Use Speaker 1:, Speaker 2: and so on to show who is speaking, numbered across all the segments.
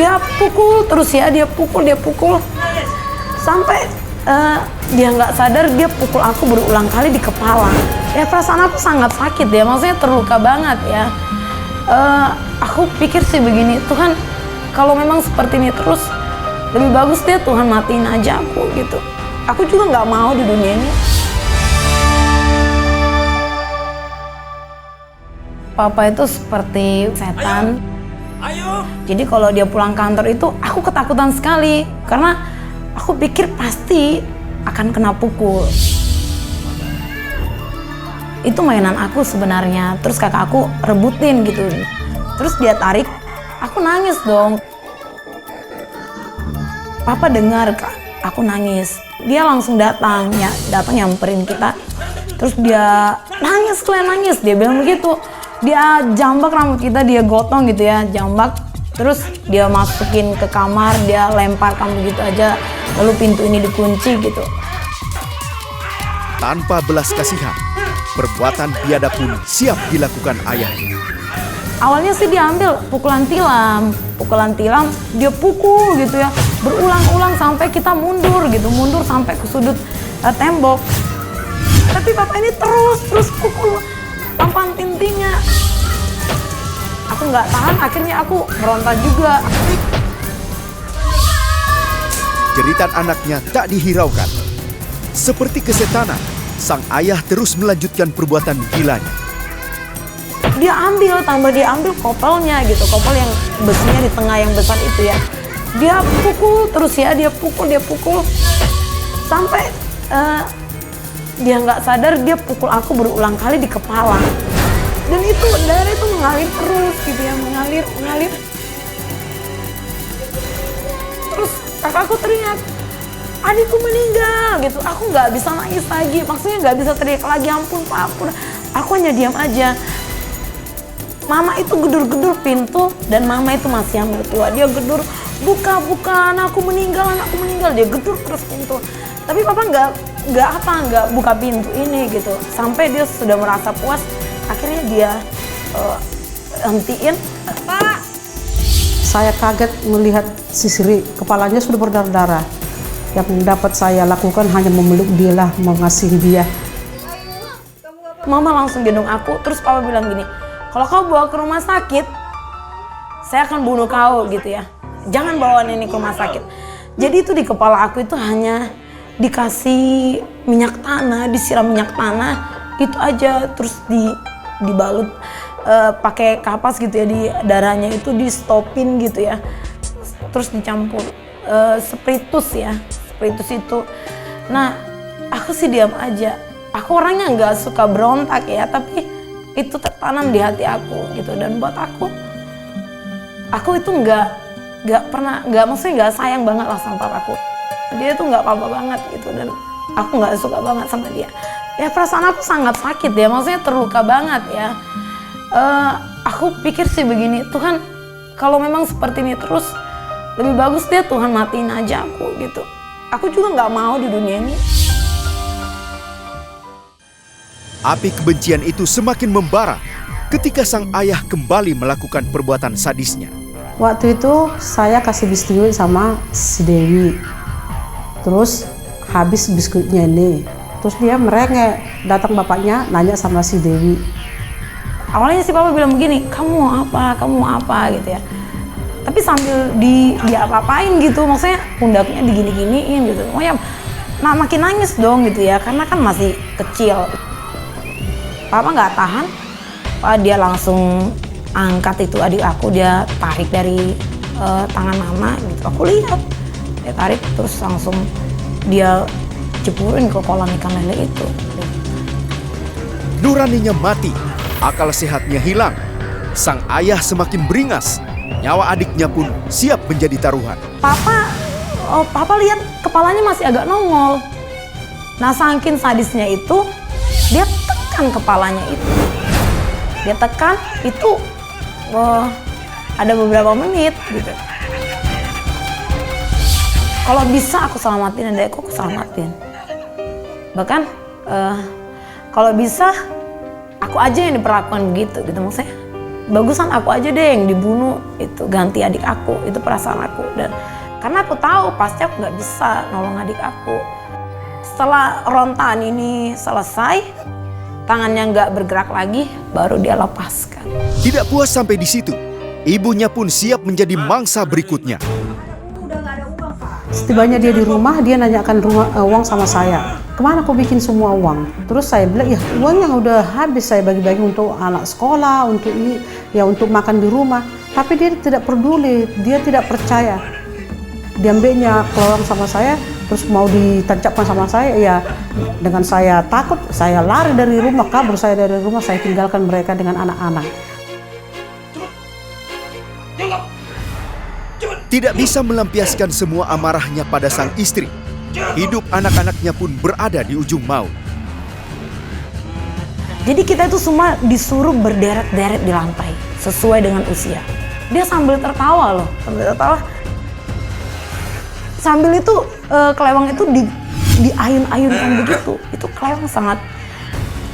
Speaker 1: Dia pukul terus ya, dia pukul sampai dia nggak sadar, dia pukul aku berulang kali di kepala. Ya perasaan aku sangat sakit ya, maksudnya terluka banget ya. Aku pikir sih begini, Tuhan kalau memang seperti ini terus, lebih bagus dia Tuhan matiin aja aku gitu. Aku juga nggak mau di dunia ini. Papa itu seperti setan.
Speaker 2: Ayo.
Speaker 1: Jadi kalau dia pulang kantor itu aku ketakutan sekali karena aku pikir pasti akan kena pukul. Itu mainan aku sebenarnya. Terus kakak aku rebutin gitu. Terus dia tarik, aku nangis dong. Papa dengar Kak, aku nangis. Dia langsung datang nyamperin kita. Terus dia nangis, dia bilang begitu. Dia jambak rambut kita, dia gotong gitu ya, jambak. Terus dia masukin ke kamar, dia lempar kamu gitu aja. Lalu pintu ini dikunci gitu.
Speaker 3: Tanpa belas kasihan, perbuatan biadab pun siap dilakukan ayahnya.
Speaker 1: Awalnya sih dia ambil pukulan tilam, dia pukul gitu ya, berulang-ulang sampai kita mundur sampai ke sudut tembok. Tapi papa ini terus pukul tampan tintinya. Aku nggak tahan, akhirnya aku meronta juga.
Speaker 3: Jeritan anaknya tak dihiraukan. Seperti kesetanan, sang ayah terus melanjutkan perbuatan gilanya.
Speaker 1: Dia ambil kopelnya gitu, kopel yang besinya di tengah yang besar itu ya. Dia pukul terus ya, dia pukul sampai dia nggak sadar, dia pukul aku berulang kali di kepala. Dan itu darah itu mengalir terus gitu ya, mengalir. Terus kakakku teriak, adikku meninggal gitu. Aku nggak bisa nangis lagi, maksudnya nggak bisa teriak lagi, ampun Pak, ampun. Aku hanya diam aja. Mama itu gedur-gedur pintu dan mama itu masih yang mertua. Dia gedur, buka, anakku meninggal, dia gedur terus pintu. Tapi papa nggak buka pintu ini gitu. Sampai dia sudah merasa puas, akhirnya dia hentiin. Pak!
Speaker 4: Saya kaget melihat sisiri kepalanya sudah berdarah-darah. Yang dapat saya lakukan hanya memeluk dia lah, mengasihi dia.
Speaker 1: Mama langsung gendong aku, terus papa bilang gini, kalau kau bawa ke rumah sakit, saya akan bunuh kau gitu ya. Jangan bawa ini ke rumah sakit. Jadi itu di kepala aku itu hanya dikasih minyak tanah, disiram minyak tanah, itu aja. Terus dibalut pakai kapas gitu ya, di darahnya itu di stopin gitu ya. Terus dicampur spiritus ya, spiritus itu. Nah, aku sih diam aja. Aku orangnya nggak suka berontak ya, tapi itu tertanam di hati aku gitu. Dan buat aku itu maksudnya nggak sayang banget lah sama papaku. Dia tuh nggak apa-apa banget gitu, dan aku nggak suka banget sama dia. Ya perasaan aku sangat sakit ya, maksudnya terluka banget ya. Aku pikir sih begini, Tuhan kalau memang seperti ini terus, lebih bagus dia Tuhan matiin aja aku gitu. Aku juga nggak mau di dunia ini.
Speaker 3: Api kebencian itu semakin membara ketika sang ayah kembali melakukan perbuatan sadisnya.
Speaker 4: Waktu itu saya kasih biskuit sama si Dewi. Terus habis biskuitnya ini. Terus dia merengek, datang bapaknya nanya sama si Dewi.
Speaker 1: Awalnya si papa bilang begini, kamu mau apa gitu ya. Tapi sambil dia apa-apain gitu, maksudnya pundaknya digini-giniin gitu. Pokoknya makin nangis dong gitu ya, karena kan masih kecil. Papa nggak tahan, dia langsung angkat itu adik aku, dia tarik dari tangan mama gitu. Aku lihat, dia tarik terus langsung dia jepurin ke kolam ikan lele itu.
Speaker 3: Nuraninya mati, akal sehatnya hilang. Sang ayah semakin beringas, nyawa adiknya pun siap menjadi taruhan.
Speaker 1: Papa lihat kepalanya masih agak nongol. Nah, saking sadisnya itu, dia kepalanya itu. Dia tekan itu ada beberapa menit gitu. Kalau bisa aku selamatin adekku, aku selamatin. Bahkan kalau bisa aku aja yang diperlakukan begitu gitu, maksudnya bagusan aku aja deh yang dibunuh, itu ganti adik aku, itu perasaan aku. Dan karena aku tahu pasti aku nggak bisa nolong adik aku. Setelah rontaan ini selesai, tangannya nggak bergerak lagi, baru dia lepaskan.
Speaker 3: Tidak puas sampai di situ, ibunya pun siap menjadi mangsa berikutnya.
Speaker 4: Setibanya dia di rumah, dia nanyakan uang sama saya. Kemana kau bikin semua uang? Terus saya bilang, ya uang yang udah habis saya bagi-bagi untuk anak sekolah, untuk ini, ya untuk makan di rumah. Tapi dia tidak peduli, dia tidak percaya. Diambilnya keluar sama saya, terus mau ditancapkan sama saya, ya dengan saya takut, saya lari dari rumah, kabur saya dari rumah, saya tinggalkan mereka dengan anak-anak.
Speaker 3: Tidak bisa melampiaskan semua amarahnya pada sang istri. Hidup anak-anaknya pun berada di ujung maut.
Speaker 1: Jadi kita itu semua disuruh berderet-deret di lantai sesuai dengan usia. Dia sambil tertawa loh, sambil tertawa. Sambil itu kelewang itu diayun-ayunkan begitu. Itu kelewang sangat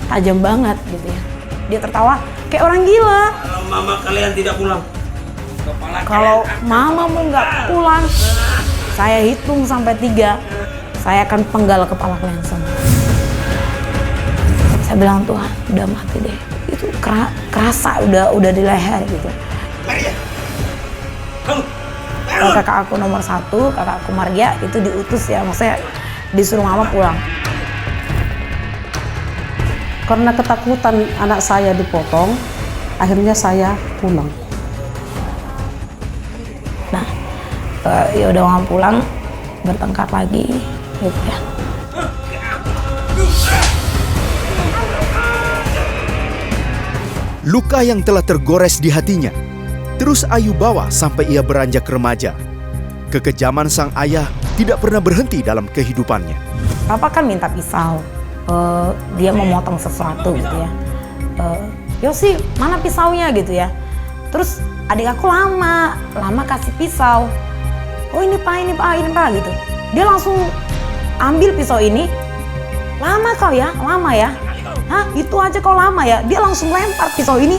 Speaker 1: tajam banget gitu ya. Dia tertawa kayak orang gila.
Speaker 2: Kalau mama kalian tidak pulang,
Speaker 1: Kalau mama mau nggak pulang, saya hitung sampai 3, saya akan penggal kepala kalian semua. Saya bilang, Tuhan, udah mati deh. Itu kerasa udah di leher gitu. Kakak aku nomor 1, kakak aku Maria itu diutus ya, maksudnya disuruh mama pulang.
Speaker 4: Karena ketakutan anak saya dipotong, akhirnya saya pulang.
Speaker 1: Nah, ya udah mama pulang, bertengkar lagi gitu ya.
Speaker 3: Luka yang telah tergores di hatinya terus Ayu bawa sampai ia beranjak remaja. Kekejaman sang ayah tidak pernah berhenti dalam kehidupannya.
Speaker 1: Papa kan minta pisau, dia mau motong sesuatu gitu ya. Yosi, mana pisaunya gitu ya. Terus adik aku lama kasih pisau. Oh ini pak gitu. Dia langsung ambil pisau ini. Lama kau ya, lama ya. Hah, itu aja kau lama ya. Dia langsung lempar pisau ini.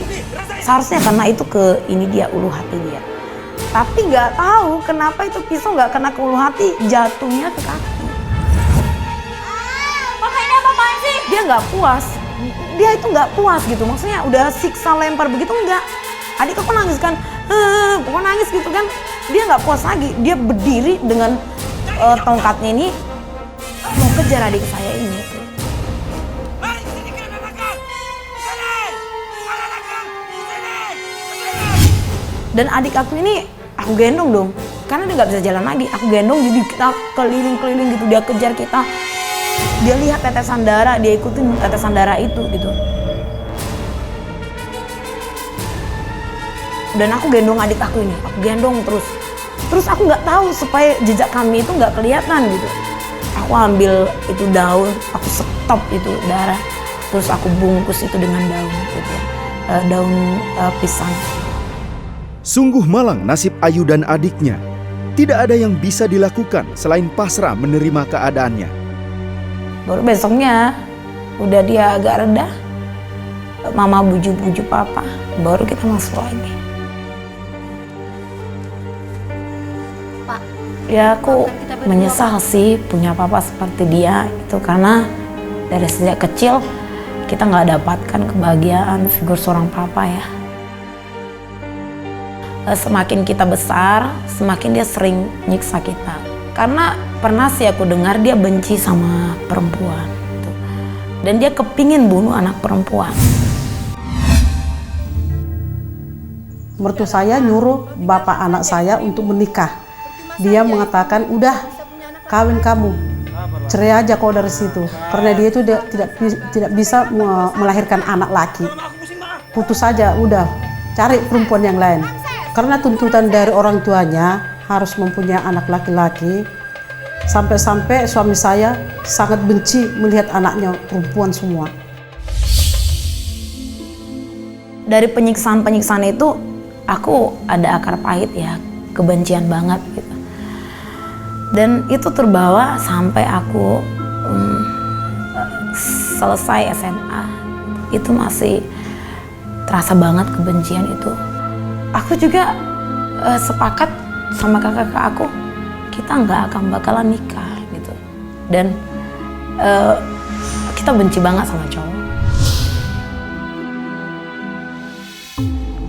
Speaker 1: Seharusnya karena itu ke ini dia, ulu hati dia. Tapi nggak tahu kenapa itu pisau nggak kena ke ulu hati, jatuhnya ke kaki.
Speaker 5: Papa ini apa-apaan sih?
Speaker 1: Dia nggak puas. Dia itu nggak puas gitu. Maksudnya udah siksa lempar begitu enggak. Adik aku nangis kan, pokoknya nangis gitu kan. Dia nggak puas lagi. Dia berdiri dengan tongkatnya ini mau kejar adik saya ini. Dan adik aku ini aku gendong dong, karena dia nggak bisa jalan lagi. Aku gendong, jadi kita keliling-keliling gitu. Dia kejar kita. Dia lihat tetesan darah, dia ikutin tetesan darah itu gitu. Dan aku gendong adik aku ini, aku gendong terus. Terus aku nggak tahu supaya jejak kami itu nggak kelihatan gitu. Aku ambil itu daun, aku stop itu darah. Terus aku bungkus itu dengan daun gitu ya, daun pisang.
Speaker 3: Sungguh malang nasib Ayu dan adiknya. Tidak ada yang bisa dilakukan selain pasrah menerima keadaannya.
Speaker 1: Baru besoknya udah dia agak reda, mama bujuk-bujuk papa, baru kita masuk lagi.
Speaker 5: Pak,
Speaker 1: Ya aku menyesal sih punya papa seperti dia itu, karena dari sejak kecil kita nggak dapatkan kebahagiaan figur seorang papa ya. Semakin kita besar, semakin dia sering nyiksa kita. Karena pernah sih aku dengar dia benci sama perempuan. Gitu. Dan dia kepingin bunuh anak perempuan.
Speaker 4: Mertua saya nyuruh bapak anak saya untuk menikah. Dia mengatakan, udah kawin kamu, cerai aja kau dari situ. Karena dia itu tidak bisa melahirkan anak laki. Putus saja, udah cari perempuan yang lain. Karena tuntutan dari orang tuanya harus mempunyai anak laki-laki. Sampai-sampai suami saya sangat benci melihat anaknya perempuan semua.
Speaker 1: Dari penyiksaan-penyiksaan itu, aku ada akar pahit ya, kebencian banget gitu. Dan itu terbawa sampai aku selesai SMA. Itu masih terasa banget kebencian itu. Aku juga sepakat sama kakak-kakak aku, kita nggak akan bakalan nikah gitu. Dan kita benci banget sama cowok.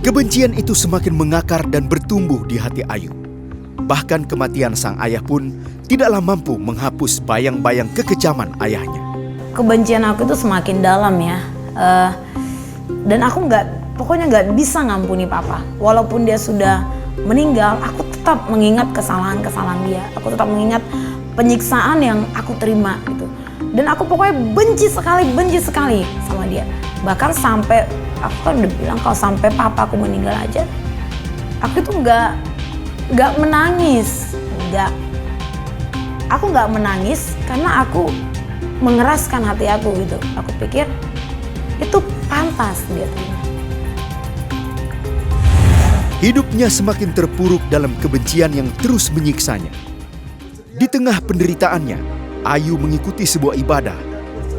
Speaker 3: Kebencian itu semakin mengakar dan bertumbuh di hati Ayu. Bahkan kematian sang ayah pun tidaklah mampu menghapus bayang-bayang kekejaman ayahnya.
Speaker 1: Kebencian aku itu semakin dalam ya. Dan aku pokoknya nggak bisa ngampuni papa. Walaupun dia sudah meninggal, aku tetap mengingat kesalahan-kesalahan dia. Aku tetap mengingat penyiksaan yang aku terima gitu. Dan aku pokoknya benci sekali sama dia. Bahkan sampai, aku kan udah bilang kalau sampai papa aku meninggal aja, aku itu nggak menangis. Aku nggak menangis karena aku mengeraskan hati aku gitu. Aku pikir itu pantas dia terima.
Speaker 3: Hidupnya semakin terpuruk dalam kebencian yang terus menyiksanya. Di tengah penderitaannya, Ayu mengikuti sebuah ibadah.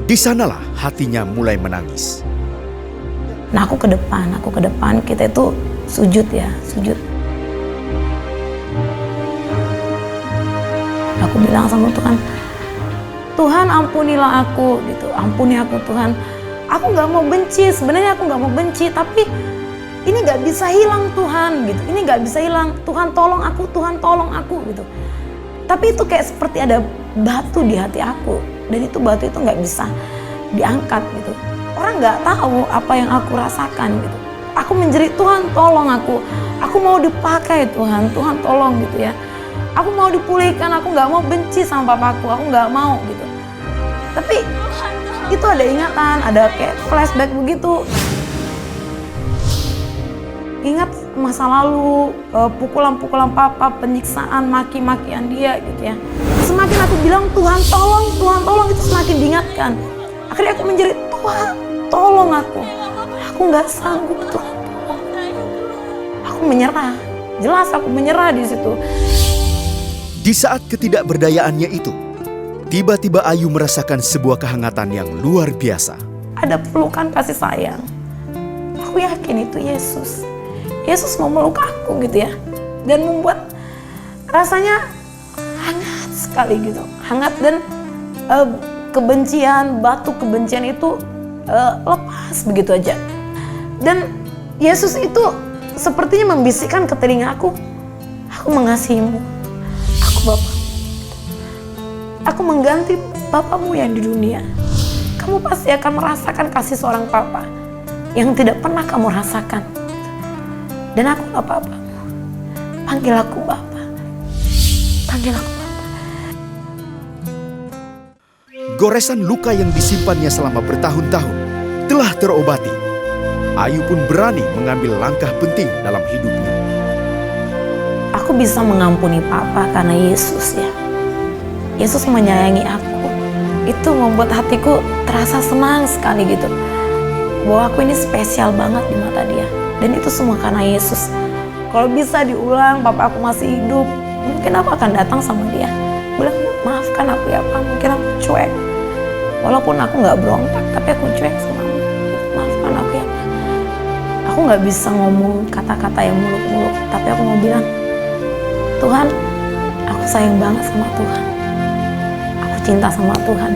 Speaker 3: Di sanalah hatinya mulai menangis.
Speaker 1: Nah aku ke depan, kita itu sujud. Aku bilang sama Tuhan, Tuhan ampunilah aku gitu, ampuni aku Tuhan. Aku nggak mau benci, sebenarnya aku nggak mau benci, tapi ini nggak bisa hilang Tuhan gitu, ini nggak bisa hilang. Tuhan tolong aku gitu. Tapi itu kayak seperti ada batu di hati aku, dan itu batu itu nggak bisa diangkat gitu. Orang nggak tahu apa yang aku rasakan gitu. Aku menjerit, Tuhan tolong aku mau dipakai Tuhan tolong gitu ya. Aku mau dipulihkan, aku nggak mau benci sama papaku, aku nggak mau gitu. Tapi itu ada ingatan, ada kayak flashback begitu. Ingat masa lalu, pukulan-pukulan papa, penyiksaan, maki-makian dia gitu ya. Semakin aku bilang Tuhan tolong, itu semakin diingatkan. Akhirnya aku menjerit, Tuhan tolong aku nggak sanggup Tuhan. Aku menyerah, jelas aku menyerah di situ.
Speaker 3: Di saat ketidakberdayaannya itu, tiba-tiba Ayu merasakan sebuah kehangatan yang luar biasa.
Speaker 1: Ada pelukan kasih sayang. Aku yakin itu Yesus. Yesus mau meluk aku gitu ya. Dan membuat rasanya hangat sekali gitu. Hangat dan kebencian, batu kebencian itu lepas begitu aja. Dan Yesus itu sepertinya membisikkan ke telinga aku mengasihimu. Aku Bapa. Aku mengganti Bapamu yang di dunia. Kamu pasti akan merasakan kasih seorang Papa yang tidak pernah kamu rasakan. Dan aku Bapa. Panggil aku Bapa. Panggil aku Bapa.
Speaker 3: Goresan luka yang disimpannya selama bertahun-tahun telah terobati. Ayu pun berani mengambil langkah penting dalam hidupnya.
Speaker 1: Aku bisa mengampuni Papa karena Yesus ya. Yesus menyayangi aku. Itu membuat hatiku terasa senang sekali gitu. Bahwa aku ini spesial banget di mata dia. Dan itu semua karena Yesus. Kalau bisa diulang, Papa aku masih hidup, mungkin aku akan datang sama dia. Bilang, maafkan aku ya Pak, mungkin aku cuek. Walaupun aku gak berontak, tapi aku cuek sama kamu. Maafkan aku ya Pak. Aku gak bisa ngomong kata-kata yang muluk-muluk, tapi aku mau bilang, Tuhan, aku sayang banget sama Tuhan. Aku cinta sama Tuhan.